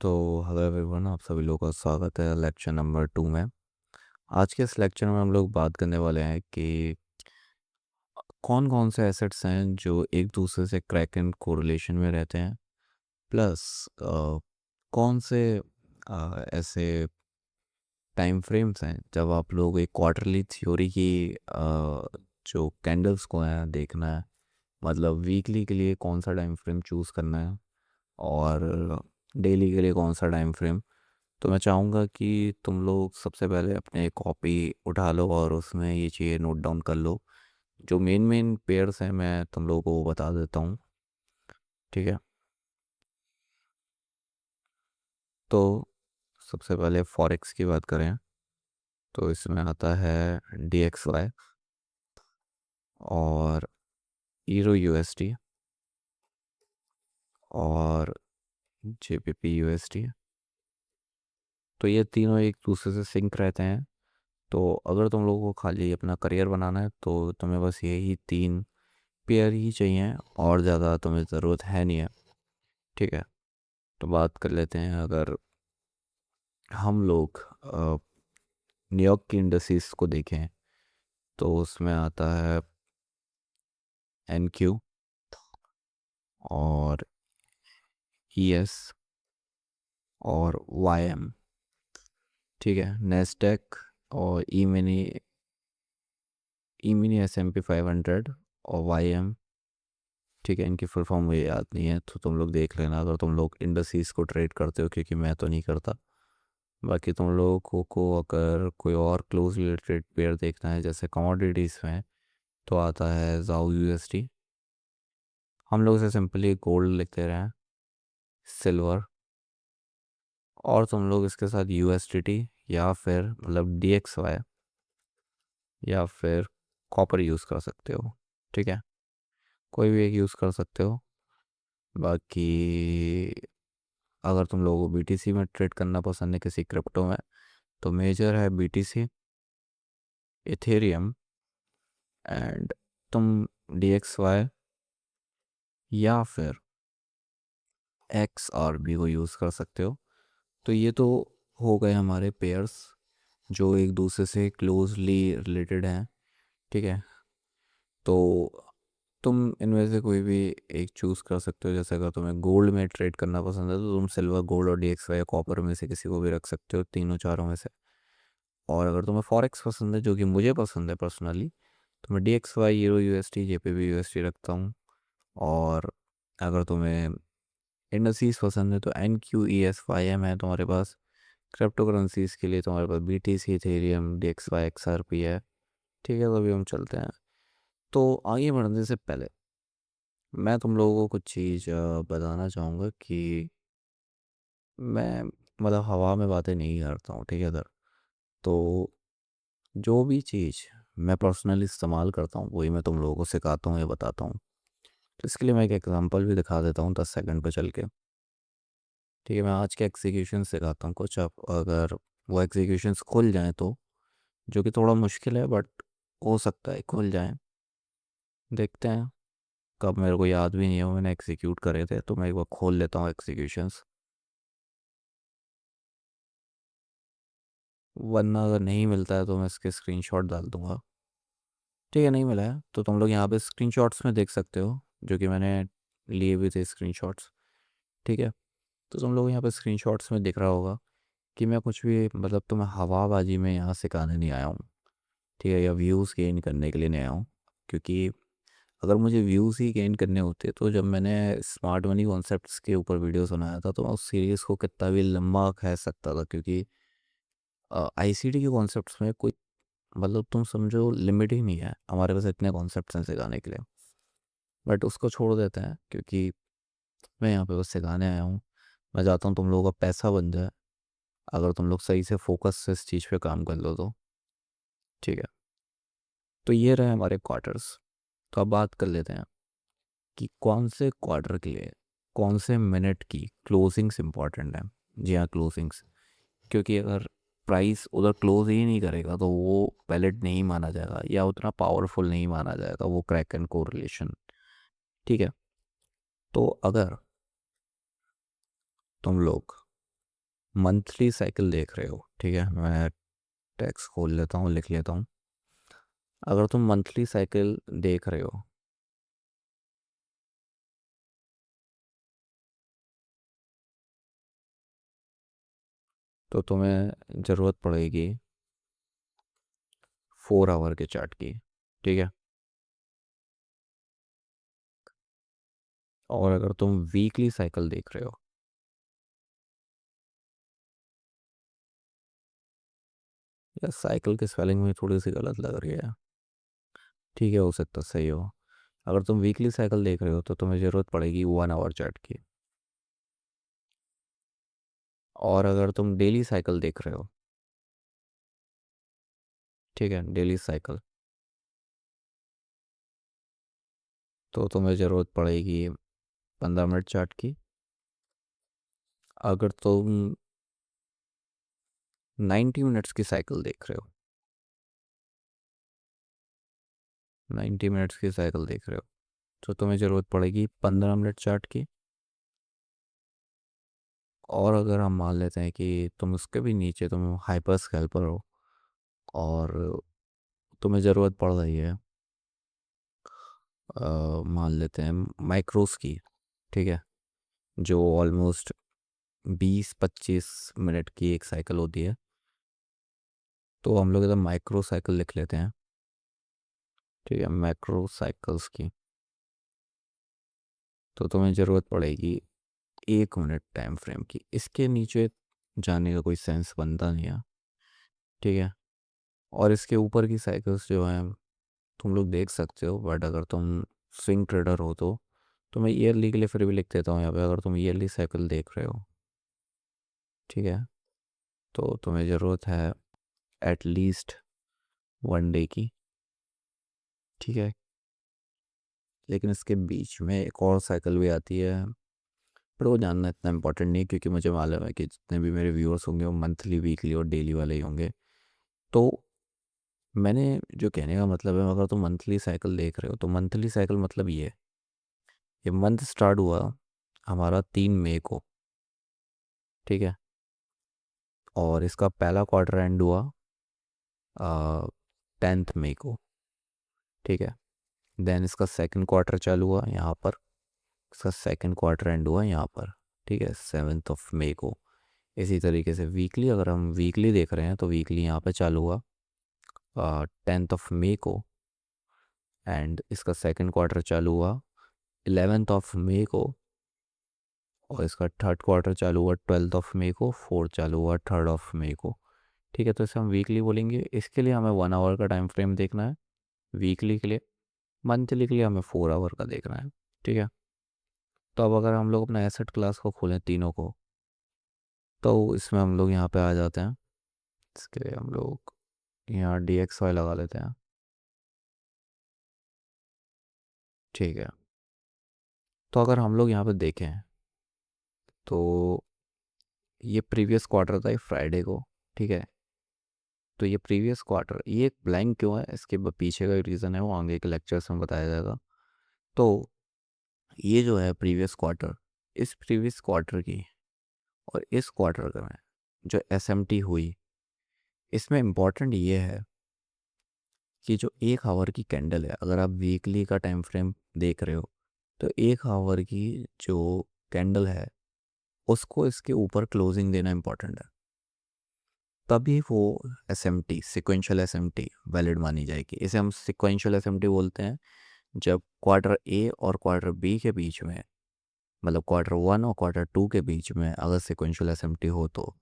तो hello everyone, आप सभी लोगों का स्वागत है लेक्चर नंबर 2 में। आज के इस लेक्चर में हम लोग बात करने वाले हैं कि कौन कौन से एसेट्स हैं जो एक दूसरे से क्रैक एंड कोरिलेशन में रहते हैं, प्लस कौन से ऐसे टाइम फ्रेम्स हैं जब आप लोग एक क्वार्टरली थ्योरी की जो कैंडल्स को है देखना है। मतलब वीकली के लिए कौन सा टाइम फ्रेम चूज़ करना है और डेली के लिए कौन सा टाइम फ्रेम। तो मैं चाहूँगा कि तुम लोग सबसे पहले अपने कॉपी उठा लो और उसमें ये चीज़ें नोट डाउन कर लो। जो मेन मेन पेयर्स हैं मैं तुम लोगों को बता देता हूँ, ठीक है। तो सबसे पहले फॉरेक्स की बात करें तो इसमें आता है DXY और ईरो USD और JPP USD। तो ये तीनों एक दूसरे से सिंक रहते हैं। तो अगर तुम लोगों को खाली अपना करियर बनाना है तो तुम्हें बस यही तीन पेयर ही चाहिए और ज़्यादा तुम्हें ज़रूरत है नहीं है, ठीक है। तो बात कर लेते हैं, अगर हम लोग न्यूयॉर्क की इंडस्ट्रीज को देखें तो उसमें आता है NQ और ES और YM, ठीक है। नेस्डेक और ई मिनी S&P 500 और YM, ठीक है। इनकी फुल फॉर्म मुझे याद नहीं है तो तुम लोग देख लेना अगर तुम लोग इंडस्ट्रीज को ट्रेड करते हो, क्योंकि मैं तो नहीं करता। बाकी तुम लोगों को अगर कोई और क्लोज रिलेटेड पेयर देखना है जैसे कमोडिटीज़ में, तो आता है जाओ USD। हम लोग इसे सिंपली गोल्ड लिखते रहे हैं, सिल्वर, और तुम लोग इसके साथ USDT या फिर मतलब DXY या फिर कॉपर यूज़ कर सकते हो, ठीक है। कोई भी एक यूज़ कर सकते हो। बाकी अगर तुम लोगों को BTC में ट्रेड करना पसंद है किसी क्रिप्टो में, तो मेजर है BTC, इथेरियम, एंड तुम DXY या फिर XRP को यूज़ कर सकते हो। तो ये तो हो गए हमारे पेयर्स जो एक दूसरे से क्लोजली रिलेटेड हैं, ठीक है। तो तुम इनमें से कोई भी एक चूज़ कर सकते हो। जैसे अगर तुम्हें गोल्ड में ट्रेड करना पसंद है तो तुम सिल्वर, गोल्ड और DXY या कॉपर में से किसी को भी रख सकते हो, तीनों चारों में से। और अगर तुम्हें फॉरेक्स पसंद है, जो कि मुझे पसंद है पर्सनली, तो मैं DXY, euro USD, JPP USD रखता हूँ। और अगर तुम्हें इंडस्ट्रीज पसंद है तो NQESYM है तुम्हारे पास। क्रिप्टो करेंसीज के लिए तुम्हारे पास BTC, इथेरियम, DXY, XRP है, ठीक है। तो अभी हम चलते हैं। तो आगे बढ़ने से पहले मैं तुम लोगों को कुछ चीज़ बताना चाहूँगा कि मैं मतलब हवा में बातें नहीं करता हूँ, ठीक है सर। तो जो भी चीज़ मैं पर्सनली इस्तेमाल करता हूँ वही मैं तुम लोगों को सिखाता हूँ या बताता हूँ। तो इसके लिए मैं एक एग्जांपल भी दिखा देता हूँ 10 सेकंड पे चल के, ठीक है। मैं आज के एग्जीक्यूशन सिखाता हूँ कुछ, आप अगर वो एग्जीक्यूशंस खुल जाएं तो, जो कि थोड़ा मुश्किल है बट हो सकता है खुल जाएं। देखते हैं, कब मेरे को याद भी नहीं है वो मैंने एग्जीक्यूट करे थे, तो मैं एक बार खोल लेता हूँ एग्जीक्यूशंस। वरना अगर नहीं मिलता है तो मैं इसके स्क्रीनशॉट डाल दूंगा, ठीक है। नहीं मिला है तो तुम लोग यहाँ पे स्क्रीनशॉट्स में देख सकते हो, जो कि मैंने लिए भी थे स्क्रीनशॉट्स, ठीक है। तो तुम लोग यहाँ पे स्क्रीनशॉट्स में दिख रहा होगा कि मैं कुछ भी मतलब तुम्हें हवाबाजी में यहाँ सिखाने नहीं आया हूँ, ठीक है, या व्यूज़ गेन करने के लिए नहीं आया हूँ। क्योंकि अगर मुझे व्यूज़ ही गेन करने होते तो जब मैंने स्मार्ट मनी कॉन्सेप्ट्स के ऊपर वीडियोस बनाया था तो मैं उस सीरीज़ को कितना भी लंबा खींच सकता था, क्योंकि ICT के कॉन्सेप्ट्स में कोई मतलब तुम समझो लिमिट ही नहीं है, हमारे पास इतने कॉन्सेप्ट्स हैं सिखाने के लिए। बट उसको छोड़ देते हैं क्योंकि मैं यहाँ पे बस सिखाने आया हूँ। मैं चाहता हूँ तुम लोगों का पैसा बन जाए अगर तुम लोग सही से फोकस से इस चीज़ पे काम कर लो तो, ठीक है। तो ये रहे हमारे क्वार्टर्स। तो अब बात कर लेते हैं कि कौन से क्वार्टर के लिए कौन से मिनट की क्लोजिंग्स इंपॉर्टेंट है। जी हाँ, क्लोजिंग्स। क्योंकि अगर प्राइस उधर क्लोज ही नहीं करेगा तो वो वैलिड नहीं माना जाएगा या उतना पावरफुल नहीं माना जाएगा वो क्रैक एंड कोरिलेशन, ठीक है। तो अगर तुम लोग मंथली साइकिल देख रहे हो, ठीक है, मैं टेक्स्ट खोल लेता हूँ, लिख लेता हूँ। अगर तुम मंथली साइकिल देख रहे हो तो तुम्हें ज़रूरत पड़ेगी 4 आवर के चार्ट की, ठीक है। और अगर तुम वीकली साइकिल देख रहे हो, या साइकिल की स्पेलिंग में थोड़ी सी गलत लग रही है, ठीक है, हो सकता सही हो। अगर तुम वीकली साइकिल देख रहे हो तो तुम्हें ज़रूरत पड़ेगी 1 आवर चार्ट की। और अगर तुम डेली साइकिल देख रहे हो, ठीक है, डेली साइकिल, तो तुम्हें ज़रूरत पड़ेगी 15 मिनट चार्ट की। अगर तुम 90 मिनट्स की साइकिल देख रहे हो, 90 मिनट्स की साइकिल देख रहे हो, तो तुम्हें ज़रूरत पड़ेगी 15 मिनट चार्ट की। और अगर हम मान लेते हैं कि तुम उसके भी नीचे तुम हाइपर स्कैल्पर हो और तुम्हें ज़रूरत पड़ रही है, मान लेते हैं माइक्रोस की, ठीक है, जो ऑलमोस्ट 20-25 मिनट की एक साइकिल होती है, तो हम लोग इधर माइक्रो साइकिल लिख लेते हैं, ठीक है, माइक्रो साइकिल्स की। तो तुम्हें ज़रूरत पड़ेगी 1 मिनट टाइम फ्रेम की। इसके नीचे जाने का कोई सेंस बनता नहीं है, ठीक है। और इसके ऊपर की साइकिल्स जो हैं तुम लोग देख सकते हो, बट अगर तुम स्विंग ट्रेडर हो तो मैं ईयरली के लिए फिर भी लिख देता हूँ यहाँ पे। अगर तुम ईयरली साइकिल देख रहे हो, ठीक है, तो तुम्हें ज़रूरत है एटलीस्ट 1 डे की, ठीक है। लेकिन इसके बीच में एक और साइकिल भी आती है, पर वो जानना इतना इम्पोर्टेंट नहीं है, क्योंकि मुझे मालूम है कि जितने भी मेरे व्यूअर्स होंगे वो मंथली, वीकली और डेली वाले ही होंगे। तो मैंने जो कहने का मतलब है, अगर तुम मंथली साइकिल देख रहे हो तो मंथली साइकिल मतलब ये मंथ स्टार्ट हुआ हमारा 3 मई को, ठीक है, और इसका पहला क्वार्टर एंड हुआ 10 मई को, ठीक है। देन इसका सेकंड क्वार्टर चालू हुआ यहाँ पर, इसका सेकंड क्वार्टर एंड हुआ यहाँ पर, ठीक है, 7 मई को। इसी तरीके से वीकली, अगर हम वीकली देख रहे हैं तो वीकली यहाँ पे चालू हुआ 10 मई को, एंड इसका सेकंड क्वार्टर चालू हुआ 11 मई को, और इसका थर्ड क्वार्टर चालू हुआ 12 मई को, फोर्थ चालू हुआ 3 मई को, ठीक है। तो इसे हम वीकली बोलेंगे। इसके लिए हमें 1 आवर का टाइम फ्रेम देखना है वीकली के लिए। मंथली के लिए हमें 4 आवर का देखना है, ठीक है। तो अब अगर हम लोग अपना एसेट क्लास को खोलें तीनों को, तो इसमें हम लोग यहाँ पे आ जाते हैं। इसके लिए हम लोग यहाँ DXY लगा लेते हैं, ठीक है। तो अगर हम लोग यहाँ पे देखें तो ये प्रीवियस क्वार्टर था, ये फ्राइडे को, ठीक है। तो ये प्रीवियस क्वार्टर, ये एक ब्लैंक क्यों है, इसके पीछे का रीज़न है, वो आगे के लेक्चर्स में बताया जाएगा। तो ये जो है प्रीवियस क्वार्टर, इस प्रीवियस क्वार्टर की और इस क्वार्टर का में जो SMT हुई, इसमें इम्पॉर्टेंट ये है कि जो 1 आवर की कैंडल है, अगर आप वीकली का टाइम फ्रेम देख रहे हो तो 1 आवर की जो कैंडल है उसको इसके ऊपर क्लोजिंग देना इम्पॉर्टेंट है, तभी वो SMT, सिक्वेंशियल SMT वैलिड मानी जाएगी। इसे हम सिक्वेंशियल SMT बोलते हैं जब क्वार्टर ए और क्वार्टर बी के बीच में, मतलब क्वार्टर 1 और क्वार्टर 2 के बीच में अगर सिक्वेंशियल SMT हो, तो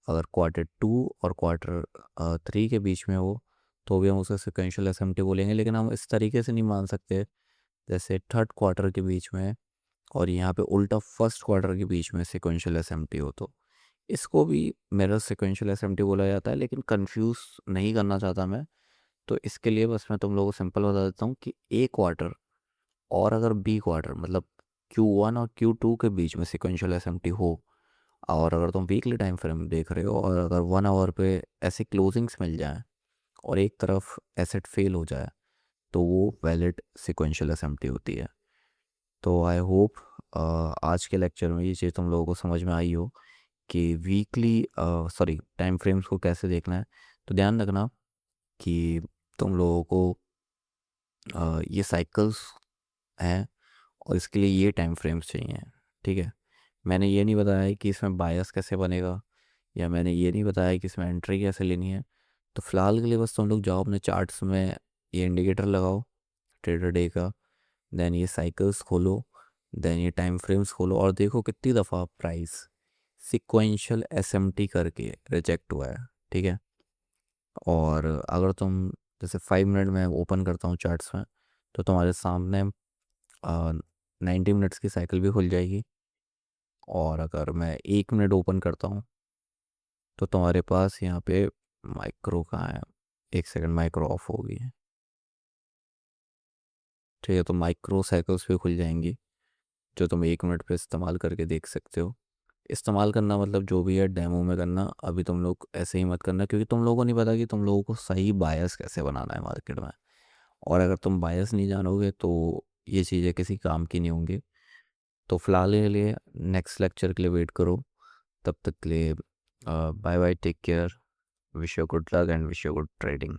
अगर क्वार्टर 2 और क्वार्टर 3 के बीच में हो तो भी हम उसे सिक्वेंशियल SMT बोलेंगे। लेकिन हम इस तरीके से नहीं मान सकते जैसे थर्ड क्वार्टर के बीच में और यहाँ पे उल्टा फर्स्ट क्वार्टर के बीच में सिक्वेंशियल SMT हो, तो इसको भी मिरर सिक्वेंशियल SMT बोला जाता है। लेकिन कंफ्यूज नहीं करना चाहता मैं, तो इसके लिए बस मैं तुम लोगों को सिंपल बता देता हूँ कि ए क्वार्टर और अगर बी क्वार्टर, मतलब Q1 और Q2 के बीच में सिक्वेंशियल SMT हो, और अगर तुम वीकली टाइम फ्रेम देख रहे हो और अगर 1 आवर पे ऐसे क्लोजिंग्स मिल जाएं और एक तरफ एसेट फेल हो जाए, तो वो वैलिड सिक्वेंशियल SMT होती है। तो आई होप आज के लेक्चर में ये चीज़ तुम लोगों को समझ में आई हो कि वीकली सॉरी टाइम फ्रेम्स को कैसे देखना है। तो ध्यान रखना कि तुम लोगों को ये साइकिल्स हैं और इसके लिए ये टाइम फ्रेम्स चाहिए, ठीक है। मैंने ये नहीं बताया है कि इसमें बायस कैसे बनेगा, या मैंने ये नहीं बताया कि इसमें एंट्री कैसे लेनी है। तो फ़िलहाल के लिए बस तुम लोग जाओ अपने चार्ट्स में, ये इंडिकेटर लगाओ ट्रेडर डे का, देन ये साइकिल्स खोलो, देन ये टाइम फ्रेम्स खोलो और देखो कितनी दफ़ा प्राइस सिक्वेंशियल एसएमटी करके रिजेक्ट हुआ है, ठीक है। और अगर तुम जैसे 5 मिनट में ओपन करता हूँ चार्ट्स में, तो तुम्हारे सामने 90 मिनट्स की साइकिल भी खुल जाएगी। और अगर मैं 1 मिनट ओपन करता हूँ तो तुम्हारे पास यहाँ पे माइक्रो कहाँ है, 1 सेकंड, माइक्रो ऑफ हो गई है, ठीक है। तो माइक्रो साइकिल्स भी खुल जाएंगी जो तुम 1 मिनट पे इस्तेमाल करके देख सकते हो। इस्तेमाल करना मतलब जो भी है डेमो में करना, अभी तुम लोग ऐसे ही मत करना, क्योंकि तुम लोगों को नहीं पता कि तुम लोगों को सही बायस कैसे बनाना है मार्केट में। और अगर तुम बायस नहीं जानोगे तो ये चीज़ें किसी काम की नहीं होंगी। तो फिलहाल के लिए नेक्स्ट लेक्चर के लिए वेट करो। तब तक के लिए bye bye, take care, wish you good luck and wish you good trading.